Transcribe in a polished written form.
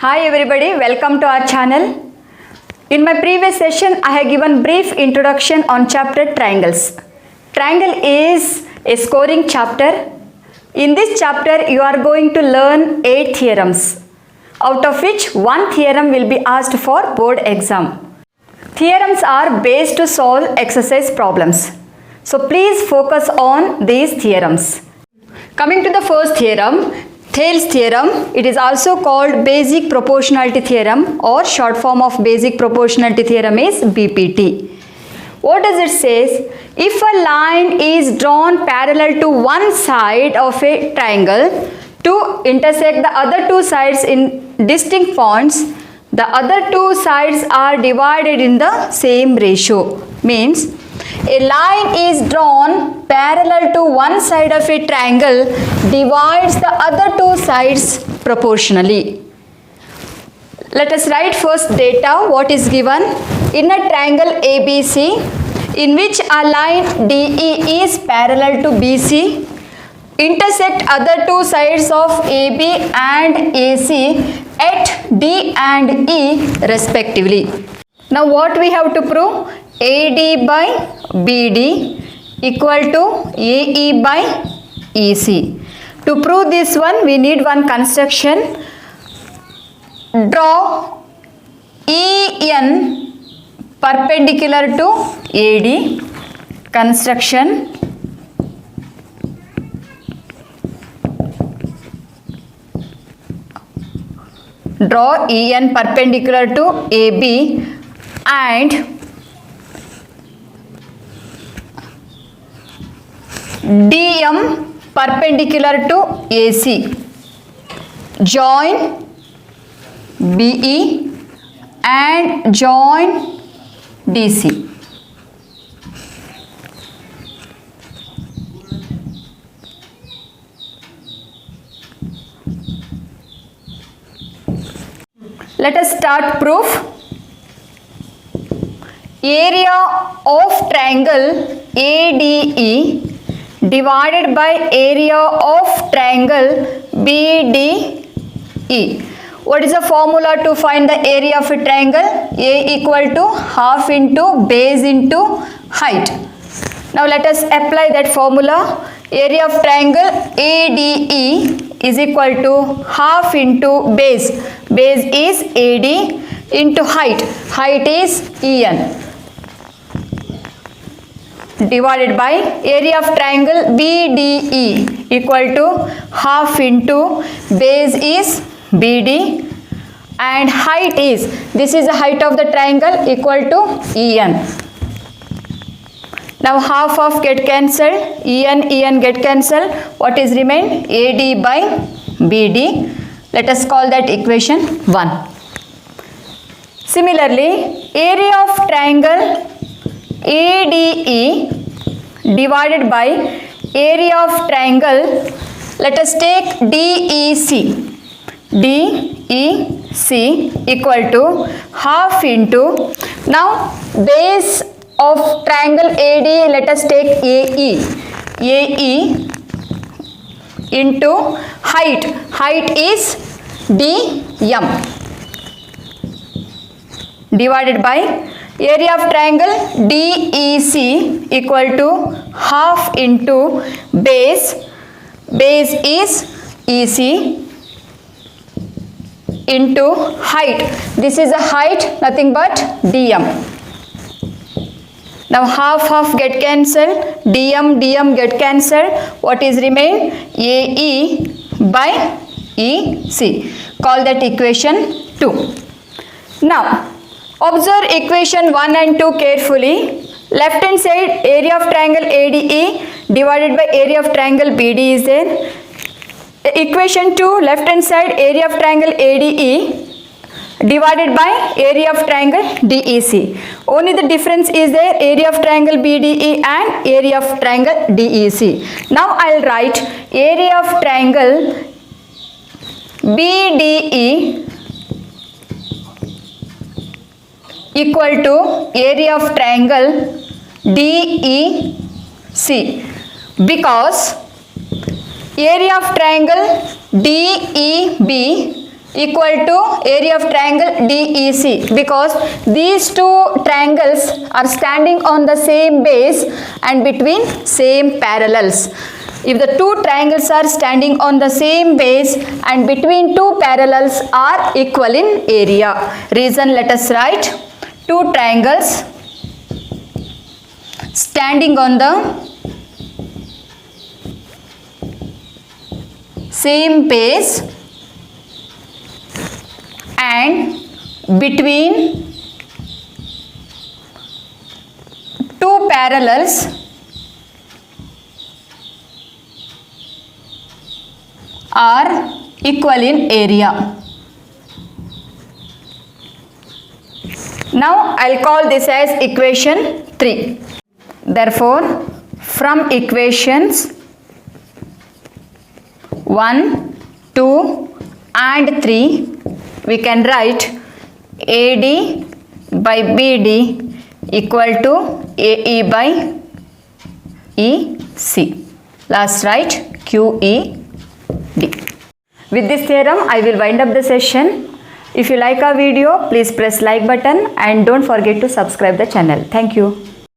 Hi everybody, welcome to our channel. In my previous session, I have given brief introduction on chapter triangles. Triangle is a scoring chapter. In this chapter, you are going to learn 8 theorems, out of which one theorem will be asked for board exam. Theorems are based to solve exercise problems. So please focus on these theorems. Coming to the first theorem, Thales theorem, it is also called basic proportionality theorem or short form of basic proportionality theorem is BPT. What does it say? If a line is drawn parallel to one side of a triangle to intersect the other two sides in distinct points, the other two sides are divided in the same ratio. Means a line is drawn parallel to one side of a triangle divides the other two sides proportionally. Let us write first data what is given. In a triangle ABC in which a line DE is parallel to BC, intersect other two sides of AB and AC at D and E respectively. Now what we have to prove? AD by BD equal to AE by EC. To prove this one, we need one construction. Draw EN perpendicular to AD. Construction. Draw EN perpendicular to AB and DM perpendicular to AC. Join BE and join DC. Let us start proof. Area of triangle ADE divided by area of triangle BDE. What is the formula to find the area of a triangle? A equal to half into base into height. Now let us apply that formula. Area of triangle ADE is equal to half into base. Base is AD into height. Height is EN. Divided by area of triangle BDE equal to half into base is BD and height is, this is the height of the triangle, equal to EN. Now half of get cancelled, EN get cancelled. What is remain? AD by BD. Let us call that equation 1. Similarly, area of triangle ADE divided by area of triangle, let us take DEC. DEC equal to half into, now base of triangle AD, let us take AE. AE into height. Height is DM. Divided by area of triangle DEC equal to half into base. Base is EC into height. This is a height, nothing but DM. Now half get cancelled, DM get cancelled. What is remain? AE by EC. Call that equation 2. Now observe equation 1 and 2 carefully. Left hand side area of triangle ADE divided by area of triangle BD is there. Equation 2 left hand side area of triangle ADE divided by area of triangle DEC. Only the difference is there, area of triangle BDE and area of triangle DEC. Now I will write area of triangle BDE equal to area of triangle DEC, because area of triangle DEB equal to area of triangle DEC, because these two triangles are standing on the same base and between same parallels. If the two triangles are standing on the same base and between two parallels are equal in area. Reason, let us write two triangles standing on the same base and between two parallels are equal in area. Now I'll call this as equation 3. Therefore, from equations 1, 2 and 3, we can write AD by BD equal to AE by EC. Last write QED. With this theorem, I will wind up the session. If you like our video, please press like button and don't forget to subscribe the channel. Thank you.